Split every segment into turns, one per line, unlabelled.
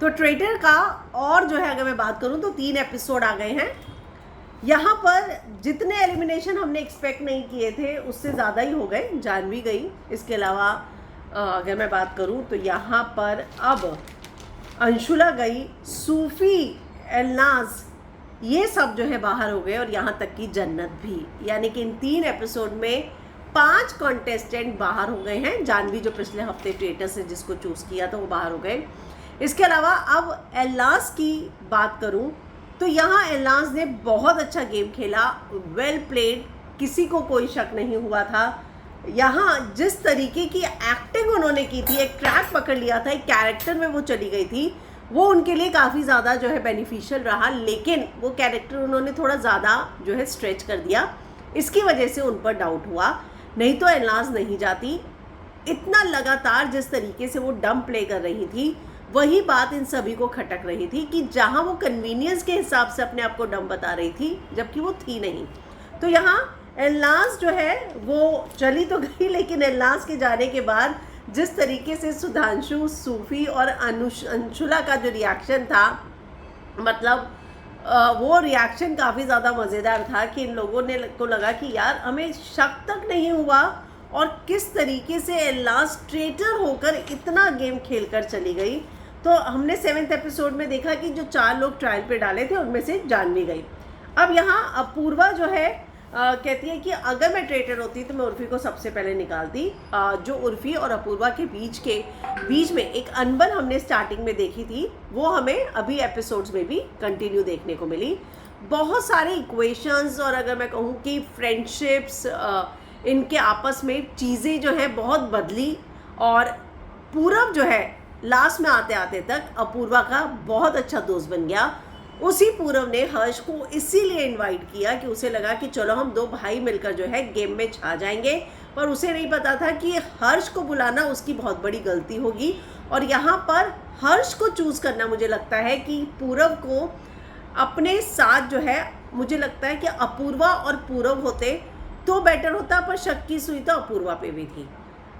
तो ट्रेटर का और जो है अगर मैं बात करूं तो 3 एपिसोड आ गए हैं। यहाँ पर जितने एलिमिनेशन हमने एक्सपेक्ट नहीं किए थे उससे ज़्यादा ही हो गए। जानवी गई, इसके अलावा अगर मैं बात करूं तो यहाँ पर अब अंशुला गई, सूफी, एलनाज, ये सब जो है बाहर हो गए और यहाँ तक कि जन्नत भी। यानी कि इन 3 एपिसोड में 5 कॉन्टेस्टेंट बाहर हो गए हैं। जानवी जो पिछले हफ्ते ट्रेटर से जिसको चूज़ किया था वो बाहर हो गए। इसके अलावा अब एलनाज की बात करूं तो यहाँ एलनाज ने बहुत अच्छा गेम खेला, वेल प्लेड, किसी को कोई शक नहीं हुआ था। यहाँ जिस तरीके की एक्टिंग उन्होंने की थी, एक ट्रैक पकड़ लिया था, एक कैरेक्टर में वो चली गई थी, वो उनके लिए काफ़ी ज़्यादा जो है बेनिफिशियल रहा। लेकिन वो कैरेक्टर उन्होंने थोड़ा ज़्यादा जो है स्ट्रेच कर दिया, इसकी वजह से उन पर डाउट हुआ। नहीं तो एलनाज नहीं जाती। इतना लगातार जिस तरीके से वो डम प्ले कर रही थी, वही बात इन सभी को खटक रही थी कि जहां वो कन्वीनियंस के हिसाब से अपने आप को डम बता रही थी, जबकि वो थी नहीं। तो यहाँ एलनाज जो है वो चली तो गई, लेकिन एलनाज के जाने के बाद जिस तरीके से सुधांशु, सूफी और अंशुला का जो रिएक्शन था, मतलब वो रिएक्शन काफ़ी ज़्यादा मज़ेदार था कि इन लोगों ने को लगा कि यार हमें शक तक नहीं हुआ और किस तरीके से एलनाज ट्रेटर होकर इतना गेम खेलकर चली गई। तो हमने 7th एपिसोड में देखा कि जो 4 लोग ट्रायल पे डाले थे उनमें से जानवी गई। अब यहाँ अपूर्वा जो है कहती है कि अगर मैं ट्रेटर होती तो मैं उर्फी को सबसे पहले निकालती। जो उर्फी और अपूर्वा के बीच में एक अनबन हमने स्टार्टिंग में देखी थी, वो हमें अभी एपिसोड्स में भी कंटिन्यू देखने को मिली। बहुत सारे इक्वेशंस और अगर मैं कहूँ कि फ्रेंडशिप्स, इनके आपस में चीज़ें जो है बहुत बदली और पूरब जो है लास्ट में आते आते तक अपूर्वा का बहुत अच्छा दोस्त बन गया। उसी पूरब ने हर्ष को इसीलिए इनवाइट किया कि उसे लगा कि चलो हम 2 भाई मिलकर जो है गेम में छा जाएंगे, पर उसे नहीं पता था कि हर्ष को बुलाना उसकी बहुत बड़ी गलती होगी। और यहाँ पर हर्ष को चूज़ करना, मुझे लगता है कि पूरब को अपने साथ जो है, मुझे लगता है कि अपूर्वा और पूरब होते तो बेटर होता, पर शक की सुई तो अपूर्वा पे भी थी।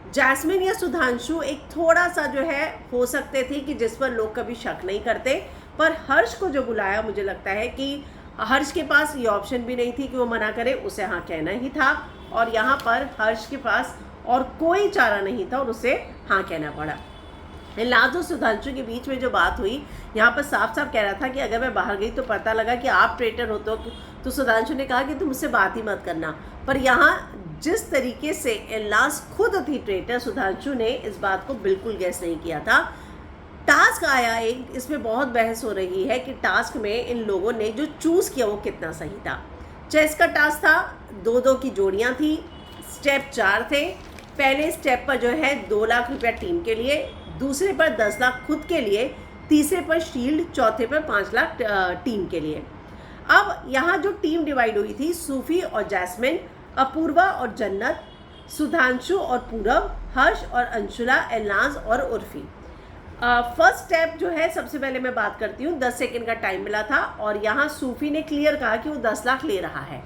जैस्मिन या सुधांशु एक थोड़ा सा जो है हो सकते थे कि जिस पर लोग कभी शक नहीं करते, पर हर्ष को जो बुलाया, मुझे लगता है कि हर्ष के पास ये ऑप्शन भी नहीं थी कि वो मना करे, उसे हाँ कहना ही था। और यहाँ पर हर्ष के पास और कोई चारा नहीं था और उसे हाँ कहना पड़ा। एलनाज और सुधांशु के बीच में जो बात हुई, यहाँ पर साफ साफ कह रहा था कि अगर मैं बाहर गई तो पता लगा कि आप ट्रेटर हो तो सुधांशु ने कहा कि तुम मुझसे बात ही मत करना। पर यहाँ जिस तरीके से एलनाज खुद थी ट्रेटर, सुधांशु ने इस बात को बिल्कुल गेस नहीं किया था। टास्क आया एक, इसमें बहुत बहस हो रही है कि टास्क में इन लोगों ने जो चूज़ किया वो कितना सही था। चेस का टास्क था, 2-2 की जोड़ियाँ थी, स्टेप 4 थे। पहले स्टेप पर जो है 2 लाख रुपया टीम के लिए, दूसरे पर 10 लाख खुद के लिए, तीसरे पर शील्ड, चौथे पर 5 लाख टीम के लिए। अब यहाँ जो टीम डिवाइड हुई थी, सूफी और जैस्मिन, अपूर्वा और जन्नत, सुधांशु और पूरब, हर्ष और अंशुला, एलनाज और उर्फी। फर्स्ट स्टेप जो है, सबसे पहले मैं बात करती हूँ, 10 सेकंड का टाइम मिला था और यहाँ सूफी ने क्लियर कहा कि वो 10 लाख ले रहा है।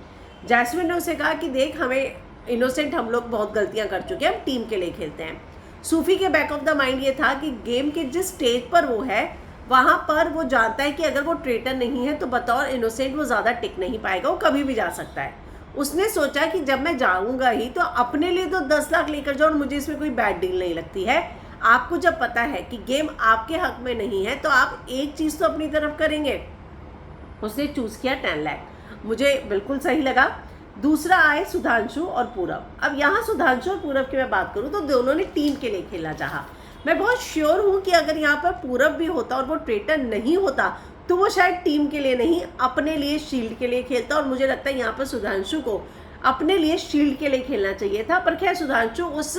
जैस्मिन ने उसे कहा कि देख, हमें इनोसेंट, हम लोग बहुत गलतियाँ कर चुके हैं, हम टीम के लिए खेलते हैं। सूफी के बैक ऑफ द माइंड ये था कि गेम के जिस स्टेज पर वो है, वहाँ पर वो जानता है कि अगर वो ट्रेटर नहीं है तो बतौर इनोसेंट वो ज़्यादा टिक नहीं पाएगा, वो कभी भी जा सकता है। उसने सोचा कि जब मैं जाऊँगा ही तो अपने लिए तो 10 लाख लेकर जाऊँ और मुझे इसमें कोई बैड डील नहीं लगती है। आपको जब पता है कि गेम आपके हक में नहीं है तो आप एक चीज़ तो अपनी तरफ करेंगे। उसने चूज़ किया 10 लाख, मुझे बिल्कुल सही लगा। दूसरा आए सुधांशु और पूरब। अब यहाँ सुधांशु और पूरब की मैं बात करूँ तो दोनों ने टीम के लिए खेलना चाहा। मैं बहुत श्योर हूँ कि अगर यहाँ पर पूरब भी होता और वो ट्रेटर नहीं होता तो वो शायद टीम के लिए नहीं, अपने लिए, शील्ड के लिए खेलता। और मुझे लगता है यहाँ पर सुधांशु को अपने लिए, शील्ड के लिए खेलना चाहिए था। पर खैर, सुधांशु उस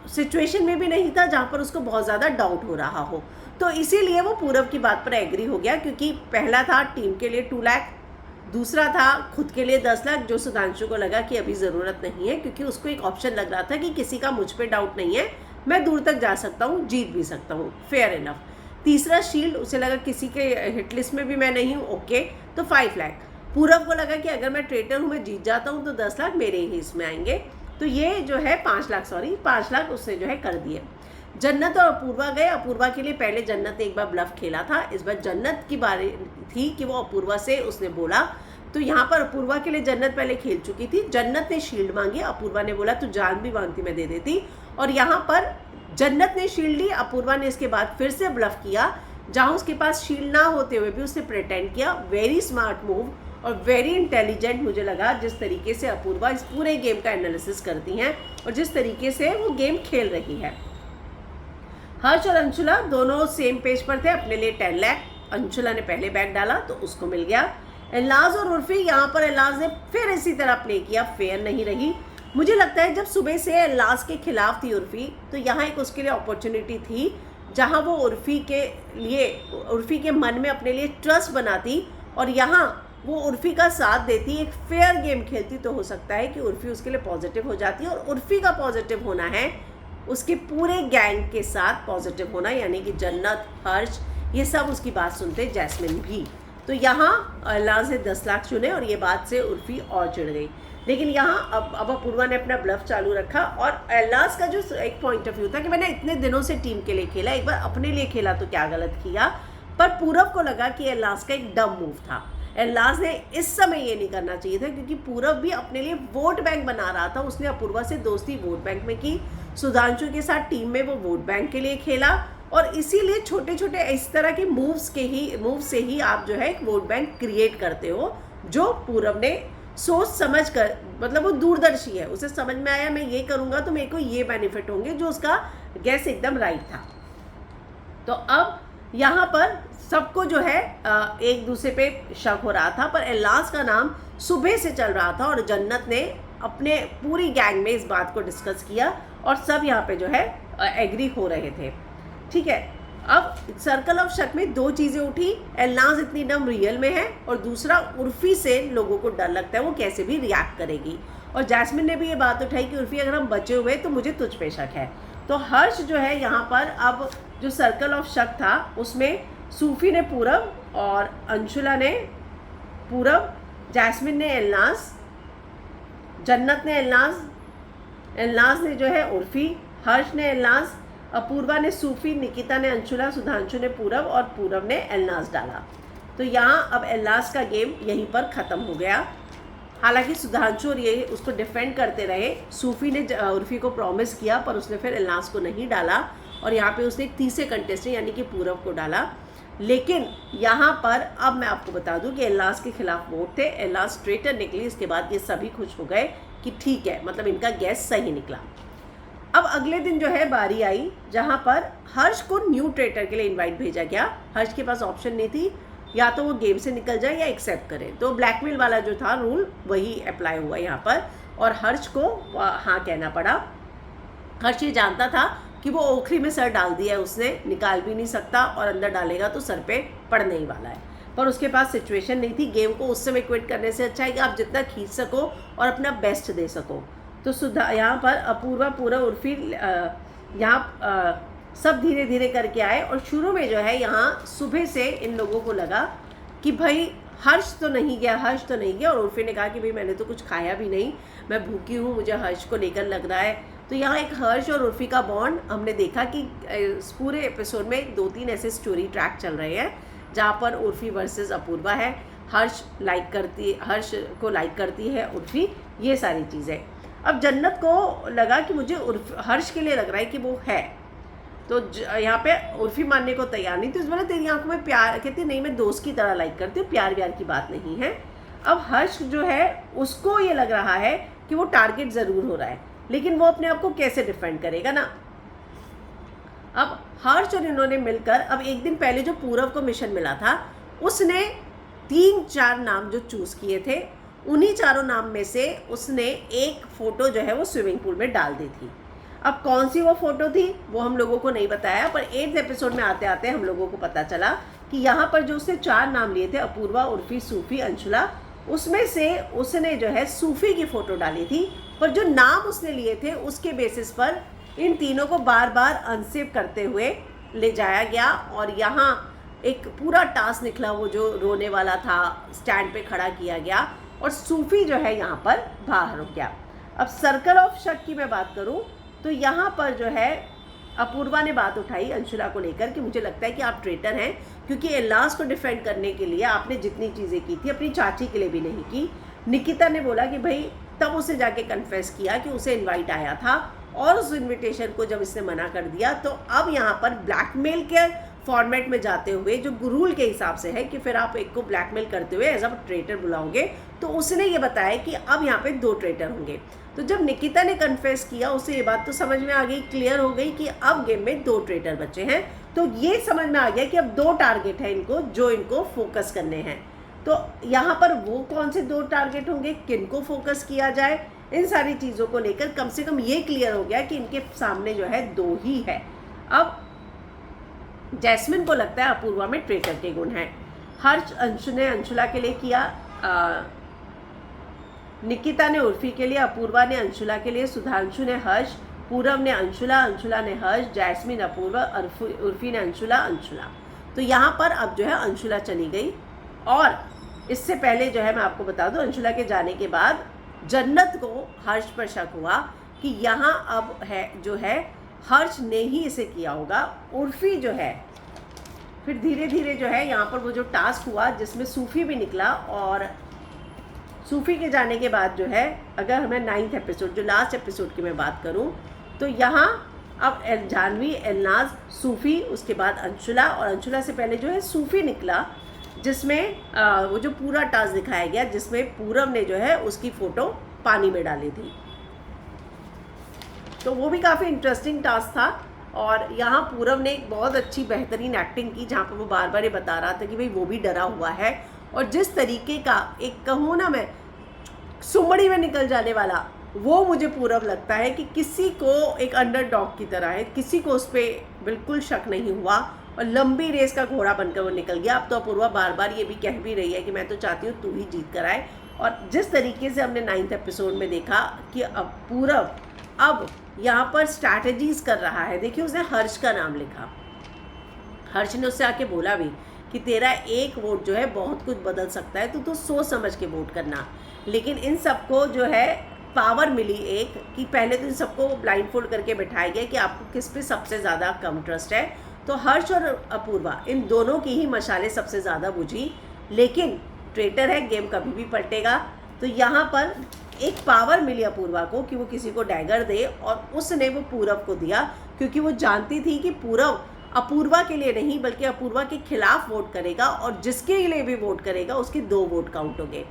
सिचुएशन में भी नहीं था जहाँ पर उसको बहुत ज़्यादा डाउट हो रहा हो, तो इसीलिए वो पूरब की बात पर एग्री हो गया। क्योंकि पहला था टीम के लिए 2 लाख, दूसरा था खुद के लिए 10 लाख, जो सुधांशु को लगा कि अभी ज़रूरत नहीं है, क्योंकि उसको एक ऑप्शन लग रहा था कि किसी का मुझ पर डाउट नहीं है, मैं दूर तक जा सकता हूँ, जीत भी सकता हूँ, फेयर इनफ। तीसरा शील्ड, उसे लगा किसी के हिट लिस्ट में भी मैं नहीं हूँ, ओके, तो 5 लाख। पूरब को लगा कि अगर मैं ट्रेटर हूँ, मैं जीत जाता हूँ तो 10 लाख मेरे ही इसमें आएंगे, तो ये जो है 5 लाख उससे जो है कर दिए। जन्नत और अपूर्वा गए। अपूर्वा के लिए पहले जन्नत ने एक बार ब्लफ खेला था, इस बार जन्नत की बारी थी कि वो अपूर्वा से उसने बोला। तो यहाँ पर अपूर्वा के लिए जन्नत पहले खेल चुकी थी। जन्नत ने शील्ड मांगी, अपूर्वा ने बोला तू जान भी मांगती मैं दे देती। और यहाँ पर जन्नत ने शील्ड ली, अपूर्वा ने इसके बाद फिर से ब्लफ किया, जहाँ उसके पास शील्ड ना होते हुए भी उसने प्रिटेंड किया। वेरी स्मार्ट मूव और वेरी इंटेलिजेंट मुझे लगा जिस तरीके से अपूर्वा इस पूरे गेम का एनालिसिस करती हैं और जिस तरीके से वो गेम खेल रही है। हर्ष और अंशुला दोनों सेम पेज पर थे, अपने लिए 10 लाख। अंशुला ने पहले बैग डाला तो उसको मिल गया। एल्नाज और उर्फी, यहाँ पर एल्नाज ने फिर इसी तरह प्ले किया, फेयर नहीं रही। मुझे लगता है जब सुबह से एल्नाज के खिलाफ थी उर्फी, तो यहाँ एक उसके लिए अपॉर्चुनिटी थी जहाँ वो उर्फी के मन में अपने लिए ट्रस्ट बनाती और यहाँ वो उर्फी का साथ देती, एक फेयर गेम खेलती, तो हो सकता है कि उर्फी उसके लिए पॉजिटिव हो जाती है। और उर्फी का पॉजिटिव होना है उसके पूरे गैंग के साथ पॉजिटिव होना, यानी कि जन्नत, हर्ष, ये सब उसकी बात सुनते, जैस्मिन भी। तो यहाँ एल्नाज ने 10 लाख चुने और ये बात से उर्फी और चिढ़ गई। लेकिन यहाँ अब अपूर्वा ने अपना ब्लफ चालू रखा और एल्नाज का जो एक पॉइंट ऑफ व्यू था कि मैंने इतने दिनों से टीम के लिए खेला, एक बार अपने लिए खेला तो क्या गलत किया। पर पूरब को लगा कि एल्नाज का एक डम मूव था। एल्नाज ने इस समय ये नहीं करना चाहिए था क्योंकि पूरब भी अपने लिए वोट बैंक बना रहा था। उसने अपूर्वा से दोस्ती वोट बैंक में की, सुधांशु के साथ टीम में वो वोट बैंक के लिए खेला और इसीलिए छोटे छोटे इस तरह के मूव से ही आप जो है एक वोट बैंक क्रिएट करते हो, जो पूरब ने सोच समझ कर, मतलब वो दूरदर्शी है, उसे समझ में आया मैं ये करूँगा तो मेरे को ये बेनिफिट होंगे, जो उसका गैस एकदम राइट था। तो अब यहाँ पर सबको जो है एक दूसरे पे शक हो रहा था, पर एल्नाज का नाम सुबह से चल रहा था और जन्नत ने अपने पूरी गैंग में इस बात को डिस्कस किया और सब यहाँ पे जो है एग्री हो रहे थे। ठीक है, अब सर्कल ऑफ शक में 2 चीज़ें उठी। एल्नाज इतनी डम रियल में है और दूसरा उर्फी से लोगों को डर लगता है वो कैसे भी रिएक्ट करेगी। और जैस्मिन ने भी ये बात उठाई कि उर्फी अगर हम बचे हुए तो मुझे तुझ पे शक है। तो हर्ष जो है यहाँ पर अब जो सर्कल ऑफ शक था उसमें सूफी ने पूरब और अंशुला ने पूरब, जैस्मिन ने एल्नाज, जन्नत ने एल्नाज ने जो है उर्फी, हर्ष ने एल्नाज, अपूर्वा ने सूफी, निकिता ने अंशुला, सुधांशु ने पूरब और पूरब ने एल्नाज डाला। तो यहाँ अब एल्नाज का गेम यहीं पर ख़त्म हो गया। हालांकि सुधांशु और ये उसको डिफेंड करते रहे। सूफी ने उर्फी को प्रॉमिस किया पर उसने फिर एल्नाज को नहीं डाला और यहाँ पे उसने एक तीसरे कंटेस्टेंट यानी कि पूरब को डाला। लेकिन यहाँ पर अब मैं आपको बता दूं कि एल्नाज के खिलाफ वोट थे, एल्नाज ट्रेटर निकली। इसके बाद ये सभी खुश हो गए कि ठीक है, मतलब इनका गैस सही निकला। अब अगले दिन जो है बारी आई जहाँ पर हर्ष को न्यू ट्रेटर के लिए इनवाइट भेजा गया। हर्ष के पास ऑप्शन नहीं थी, या तो वो गेम से निकल जाए या एक्सेप्ट करे। तो ब्लैकमेल वाला जो था रूल वही अप्लाई हुआ यहाँ पर और हर्ष को हाँ कहना पड़ा। हर्ष ये जानता था कि वो ओखरी में सर डाल दिया है उसने, निकाल भी नहीं सकता और अंदर डालेगा तो सर पे पड़ने ही वाला है। पर उसके पास सिचुएशन नहीं थी। गेम को उस समय क्विट करने से अच्छा है कि आप जितना खींच सको और अपना बेस्ट दे सको। तो यहाँ पर अपूर्वा, पूरा उर्फी यहाँ सब धीरे धीरे करके आए और शुरू में जो है यहाँ सुबह से इन लोगों को लगा कि भाई हर्ष तो नहीं गया और उर्फी ने कहा कि भाई मैंने तो कुछ खाया भी नहीं, मैं भूखी हूँ, मुझे हर्ष को लेकर लग रहा है। तो यहाँ एक हर्ष और उर्फी का बॉन्ड हमने देखा कि इस पूरे एपिसोड में 2-3 ऐसे स्टोरी ट्रैक चल रहे हैं जहाँ पर उर्फी वर्सेस अपूर्वा है। हर्ष को लाइक करती है उर्फी, ये सारी चीज़ें। अब जन्नत को लगा कि मुझे हर्ष के लिए लग रहा है कि वो है, तो यहाँ पे उर्फी मानने को तैयार नहीं। तो इस बार तेरी आंखों में प्यार, कहती नहीं मैं दोस्त की तरह लाइक करती हूँ, प्यार व्यार की बात नहीं है। अब हर्ष जो है उसको ये लग रहा है कि वो टारगेट ज़रूर हो रहा है, लेकिन वो अपने आप को कैसे डिफेंड करेगा ना। अब हर्ष और इन्होंने मिलकर, अब एक दिन पहले जो पूरब को मिशन मिला था उसने 3-4 नाम जो चूज़ किए थे, उन्हीं चारों नाम में से उसने एक फ़ोटो जो है वो स्विमिंग पूल में डाल दी थी। अब कौन सी वो फ़ोटो थी वो हम लोगों को नहीं बताया, पर 8th एपिसोड में आते आते हम लोगों को पता चला कि यहाँ पर जो उसने 4 नाम लिए थे, अपूर्वा, उर्फी, सूफी, अंशुला, उसमें से उसने जो है सूफी की फ़ोटो डाली थी। पर जो नाम उसने लिए थे उसके बेसिस पर इन तीनों को बार बार अनसेव करते हुए ले जाया गया और यहाँ एक पूरा टास्क निकला, वो जो रोने वाला था स्टैंड पे खड़ा किया गया और सूफी जो है यहाँ पर बाहर हो गया। अब सर्कल ऑफ शक की मैं बात करूँ तो यहाँ पर जो है अपूर्वा ने बात उठाई अंशुला को लेकर कि मुझे लगता है कि आप ट्रेटर हैं, क्योंकि एल्लास को डिफेंड करने के लिए आपने जितनी चीज़ें की थी अपनी चाची के लिए भी नहीं की। निकिता ने बोला कि भाई तब उसे जाके कन्फेस किया कि उसे इनवाइट आया था और उस इनविटेशन को जब इसने मना कर दिया, तो अब यहाँ पर ब्लैकमेल के फॉर्मेट में जाते हुए जो रूल के हिसाब से है कि फिर आप एक को ब्लैकमेल करते हुए एज अ ट्रेटर बुलाओगे, तो उसने ये बताया कि अब यहाँ पे 2 ट्रेटर होंगे। तो जब निकिता ने कन्फेस किया उसे ये बात तो समझ में आ गई, क्लियर हो गई कि अब गेम में 2 ट्रेटर बचे हैं। तो ये समझ में आ गया कि अब 2 टारगेट हैं इनको, जो इनको फोकस करने हैं। तो यहाँ पर वो कौन से 2 टारगेट होंगे, किनको फोकस किया जाए, इन सारी चीज़ों को लेकर कम से कम ये क्लियर हो गया कि इनके सामने जो है 2 ही है। अब जैस्मिन को लगता है अपूर्वा में ट्रेटर के गुण हैं। हर्ष अंशु ने अंशुला के लिए किया, निकिता ने उर्फी के लिए, अपूर्वा ने अंशुला के लिए, सुधांशु ने हर्ष, पूरब ने अंशुला, अंशुला ने हर्ष, जैस्मिन अपूर्वा, उर्फी ने अंशुला, अंशुला। तो यहाँ पर अब जो है अंशुला चली गई। और इससे पहले जो है मैं आपको बता दूं, अंशुला के जाने के बाद जन्नत को हर्ष पर शक हुआ कि यहाँ अब है जो है हर्ष ने ही इसे किया होगा। उर्फी जो है फिर धीरे धीरे जो है यहाँ पर वो जो टास्क हुआ जिसमें सूफी भी निकला, और सूफी के जाने के बाद जो है अगर हमें 9th एपिसोड जो लास्ट एपिसोड की मैं बात करूँ तो यहाँ अब जानवी, एलनाज, सूफी, उसके बाद अंशुला, और अंशुला से पहले जो है सूफी निकला, जिसमें वो जो पूरा टास्क दिखाया गया जिसमें पूरब ने जो है उसकी फ़ोटो पानी में डाली थी। तो वो भी काफ़ी इंटरेस्टिंग टास्क था। और यहाँ पूरब ने एक बहुत अच्छी बेहतरीन एक्टिंग की, जहाँ पर वो बार बार ये बता रहा था कि भाई वो भी डरा हुआ है, और जिस तरीके का एक कहूँ ना मैं सुमड़ी में निकल जाने वाला, वो मुझे पूरब लगता है कि किसी को एक अंडरडॉग की तरह है, किसी को उस पर बिल्कुल शक नहीं हुआ और लंबी रेस का घोड़ा बनकर वो निकल गया। अब तो अपूर्वा बार बार ये भी कह भी रही है कि मैं तो चाहती हूँ तू ही जीत कर आए। और जिस तरीके से हमने 9th एपिसोड में देखा कि अब पूरब अब यहाँ पर स्ट्रैटेजीज कर रहा है। देखिए उसने हर्ष का नाम लिखा, हर्ष ने उससे आके बोला भी कि तेरा एक वोट जो है बहुत कुछ बदल सकता है, तो सोच समझ के वोट करना। लेकिन इन सबको जो है पावर मिली एक कि पहले तो इन सबको ब्लाइंडफोल्ड करके बिठाया गया कि आपको किस पे सबसे ज़्यादा कम ट्रस्ट है। तो हर्ष और अपूर्वा इन दोनों की ही मशालें सबसे ज़्यादा बुझी, लेकिन ट्रेटर है, गेम कभी भी पलटेगा। तो यहाँ पर एक पावर मिली अपूर्वा को कि वो किसी को डैगर दे, और उसने वो पूरब को दिया क्योंकि वो जानती थी कि पूरब अपूर्वा के लिए नहीं बल्कि अपूर्वा के खिलाफ वोट करेगा, और जिसके लिए भी वोट करेगा उसके 2 वोट काउंट होंगे।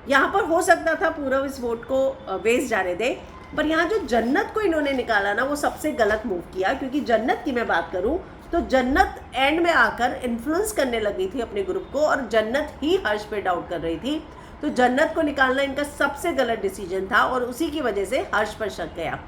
यहाँ पर हो सकता था पूरब इस वोट को वेस्ट जाने दे, पर यहाँ जो जन्नत को इन्होंने निकाला ना वो सबसे गलत मूव किया। क्योंकि जन्नत की मैं बात करूँ तो जन्नत एंड में आकर इन्फ्लुएंस करने लगी थी अपने ग्रुप को, और जन्नत ही हर्ष पे डाउट कर रही थी। तो जन्नत को निकालना इनका सबसे गलत डिसीजन था, और उसी की वजह से हर्ष पर शक गया,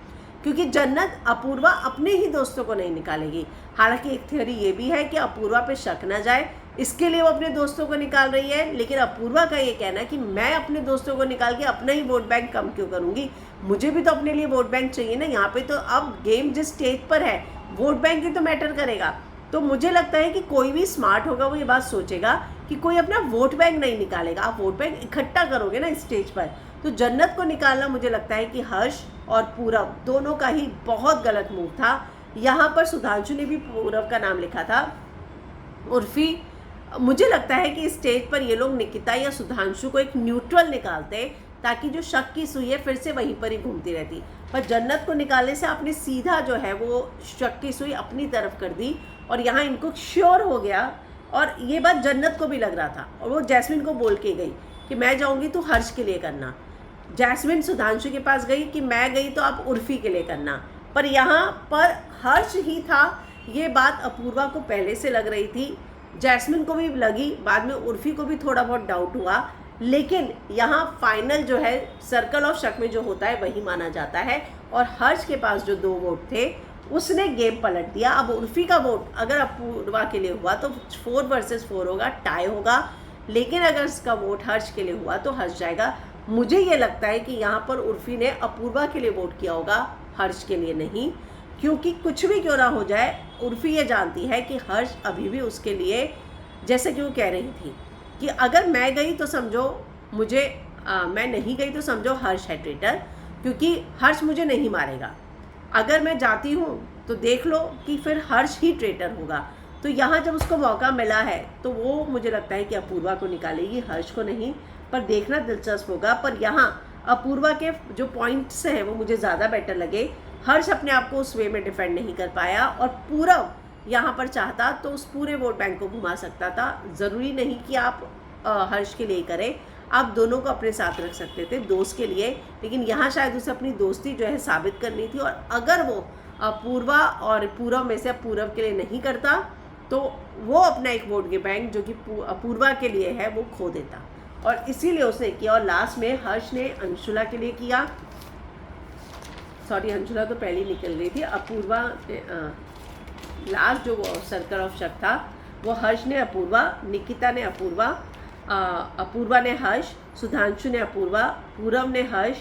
क्योंकि जन्नत अपूर्वा अपने ही दोस्तों को नहीं निकालेगी। हालांकि एक थ्योरी ये भी है कि अपूर्वा पे शक ना जाए, इसके लिए वो अपने दोस्तों को निकाल रही है। लेकिन अपूर्वा का ये कहना है कि मैं अपने दोस्तों को निकाल के अपना ही वोट बैंक कम क्यों करूँगी, मुझे भी तो अपने लिए वोट बैंक चाहिए ना। यहाँ पे तो अब गेम जिस स्टेज पर है वोट बैंक ही तो मैटर करेगा। तो मुझे लगता है कि कोई भी स्मार्ट होगा वो ये बात सोचेगा कि कोई अपना वोट बैंक नहीं निकालेगा। आप वोट बैंक इकट्ठा करोगे ना इस स्टेज पर। तो जन्नत को निकालना मुझे लगता है कि हर्ष और पूरब दोनों का ही बहुत गलत मूव था। यहाँ पर सुधांशु ने भी पूरब का नाम लिखा था। उर्फी, मुझे लगता है कि इस स्टेज पर ये लोग निकिता या सुधांशु को एक न्यूट्रल निकालते ताकि जो शक की सुई है फिर से वहीं पर ही घूमती रहती। पर जन्नत को निकालने से आपने सीधा जो है वो शक की सुई अपनी तरफ कर दी, और यहाँ इनको श्योर हो गया। और ये बात जन्नत को भी लग रहा था, और वो जैस्मिन को बोल के गई कि मैं जाऊँगी तो हर्ष के लिए करना। जैस्मिन सुधांशु के पास गई कि मैं गई तो आप उर्फी के लिए करना। पर यहाँ पर हर्ष ही था, ये बात अपूर्वा को पहले से लग रही थी, जैस्मिन को भी लगी, बाद में उर्फी को भी थोड़ा बहुत डाउट हुआ। लेकिन यहाँ फाइनल जो है सर्कल ऑफ शक में जो होता है वही माना जाता है, और हर्ष के पास जो 2 वोट थे उसने गेम पलट दिया। अब उर्फी का वोट अगर अपूर्वा के लिए हुआ तो 4 वर्सेस 4 होगा, टाई होगा। लेकिन अगर इसका वोट हर्ष के लिए हुआ तो हर्ष जाएगा। मुझे ये लगता है कि यहाँ पर उर्फी ने अपूर्वा के लिए वोट किया होगा, हर्ष के लिए नहीं। क्योंकि कुछ भी क्यों ना हो जाए, उर्फी ये जानती है कि हर्ष अभी भी उसके लिए, जैसे कि वो कह रही थी कि अगर मैं गई तो समझो मुझे मैं नहीं गई तो समझो हर्ष है ट्रेटर, क्योंकि हर्ष मुझे नहीं मारेगा। अगर मैं जाती हूँ तो देख लो कि फिर हर्ष ही ट्रेटर होगा। तो यहाँ जब उसको मौका मिला है तो वो मुझे लगता है कि अपूर्वा को निकालेगी, हर्ष को नहीं। पर देखना दिलचस्प होगा। पर यहाँ अपूर्वा के जो पॉइंट्स हैं वो मुझे ज़्यादा बेटर लगे। हर्ष अपने आप को उस वे में डिफेंड नहीं कर पाया, और पूरब यहाँ पर चाहता तो उस पूरे वोट बैंक को घुमा सकता था। ज़रूरी नहीं कि आप हर्ष के लिए करें, आप दोनों को अपने साथ रख सकते थे दोस्त के लिए। लेकिन यहाँ शायद उसे अपनी दोस्ती जो है साबित करनी थी, और अगर वो अपूर्वा और पूरब में से पूरब के लिए नहीं करता तो वो अपना एक वोट के बैंक जो कि अपूर्वा के लिए है वो खो देता, और इसीलिए उसने किया। और लास्ट में हर्ष ने अंशुला के लिए किया, सॉरी अंशुला तो पहले निकल रही थी। अपूर्वा लास्ट जो सर्कल ऑफ शक था वो हर्ष ने अपूर्वा, निकिता ने अपूर्वा, अपूर्वा ने हर्ष, सुधांशु ने अपूर्वा, पूरब ने हर्ष,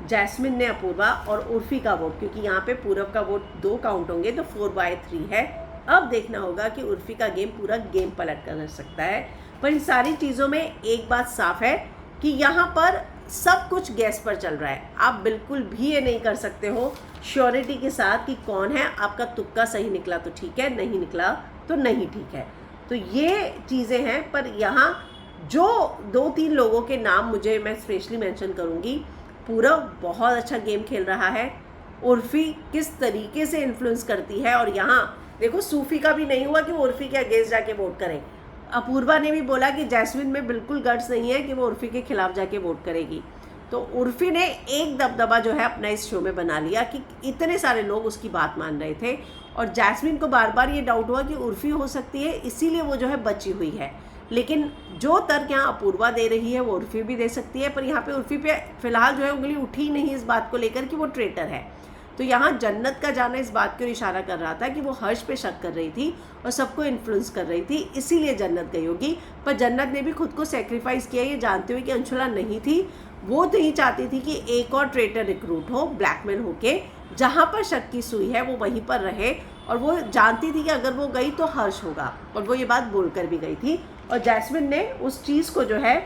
जैस्मिन ने अपूर्वा और उर्फी का वोट, क्योंकि यहाँ पे पूरब का वोट 2 काउंट होंगे तो 4/3 है। अब देखना होगा कि उर्फी का गेम पूरा गेम पलट कर सकता है। पर इन सारी चीज़ों में एक बात साफ है कि यहाँ पर सब कुछ गैस पर चल रहा है। आप बिल्कुल भी ये नहीं कर सकते हो श्योरिटी के साथ कि कौन है। आपका तुक्का सही निकला तो ठीक है, नहीं निकला तो नहीं ठीक है। तो ये चीज़ें हैं। पर यहाँ जो 2-3 लोगों के नाम मुझे मैं स्पेशली मेंशन करूँगी। पूरब बहुत अच्छा गेम खेल रहा है, उर्फी किस तरीके से इन्फ्लुएंस करती है। और यहाँ देखो सूफी का भी नहीं हुआ कि वो उर्फी के अगेंस्ट जाके वोट करें। अपूर्वा ने भी बोला कि जैस्मिन में बिल्कुल गट्स नहीं है कि वो उर्फी के खिलाफ जाके वोट करेगी। तो उर्फी ने एक दबदबा जो है अपना इस शो में बना लिया कि इतने सारे लोग उसकी बात मान रहे थे, और जैस्मिन को बार बार ये डाउट हुआ कि उर्फी हो सकती है, इसीलिए वो जो है बची हुई है। लेकिन जो तर्क यहाँ अपूर्वा दे रही है वो उर्फी भी दे सकती है। पर यहाँ पे उर्फी पे फिलहाल जो है उंगली उठी नहीं इस बात को लेकर कि वो ट्रेटर है। तो यहाँ जन्नत का जाना इस बात की ओर इशारा कर रहा था कि वो हर्ष पे शक कर रही थी और सबको इन्फ्लुएंस कर रही थी, इसीलिए जन्नत गई होगी। पर जन्नत ने भी खुद को सेक्रीफाइस किया ये जानते हुए कि अंशुला नहीं थी। वो तो ही चाहती थी कि एक और ट्रेटर रिक्रूट हो ब्लैकमेल होके, जहाँ पर शक की सुई है वो वहीं पर रहे। और वो जानती थी कि अगर वो गई तो हर्ष होगा, और वो ये बात बोलकर भी गई थी। और जैस्मिन ने उस चीज़ को जो है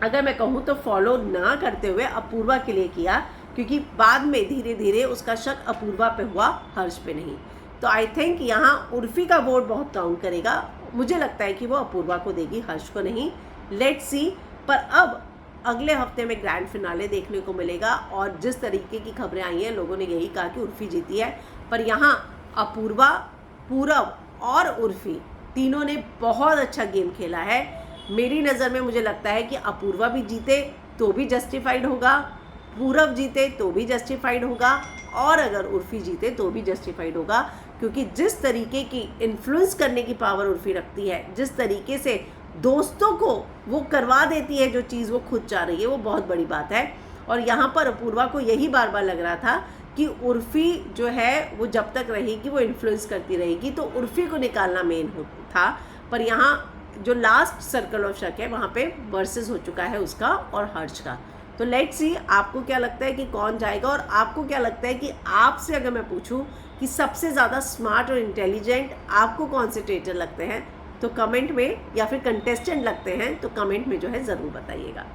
अगर मैं कहूँ तो फॉलो ना करते हुए अपूर्वा के लिए किया, क्योंकि बाद में धीरे धीरे उसका शक अपूर्वा पे हुआ, हर्ष पे नहीं। तो आई थिंक यहाँ उर्फी का वोट बहुत काउंट करेगा। मुझे लगता है कि वो अपूर्वा को देगी, हर्ष को नहीं। Let's see. पर अब अगले हफ्ते में ग्रैंड फिनाले देखने को मिलेगा, और जिस तरीके की खबरें आई हैं लोगों ने यही कहा कि उर्फी जीती है। पर यहाँ अपूर्वा, पूरब और उर्फी तीनों ने बहुत अच्छा गेम खेला है। मेरी नज़र में मुझे लगता है कि अपूर्वा भी जीते तो भी जस्टिफाइड होगा, पूरब जीते तो भी जस्टिफाइड होगा, और अगर उर्फी जीते तो भी जस्टिफाइड होगा। क्योंकि जिस तरीके की इन्फ्लुएंस करने की पावर उर्फी रखती है, जिस तरीके से दोस्तों को वो करवा देती है जो चीज़ वो खुद चाह रही है, वो बहुत बड़ी बात है। और यहाँ पर अपूर्वा को यही बार बार लग रहा था कि उर्फी जो है वो जब तक रहेगी वो इन्फ्लुएंस करती रहेगी, तो उर्फी को निकालना मेन था। पर यहाँ जो लास्ट सर्कल ऑफ शक है वहाँ पे वर्सेस हो चुका है उसका और हर्ष का। तो लेट्स सी आपको क्या लगता है कि कौन जाएगा, और आपको क्या लगता है कि आपसे अगर मैं पूछूं कि सबसे ज़्यादा स्मार्ट और इंटेलिजेंट आपको कौन से ट्रेटर लगते हैं तो कमेंट में, या फिर कंटेस्टेंट लगते हैं तो कमेंट में जो है ज़रूर बताइएगा।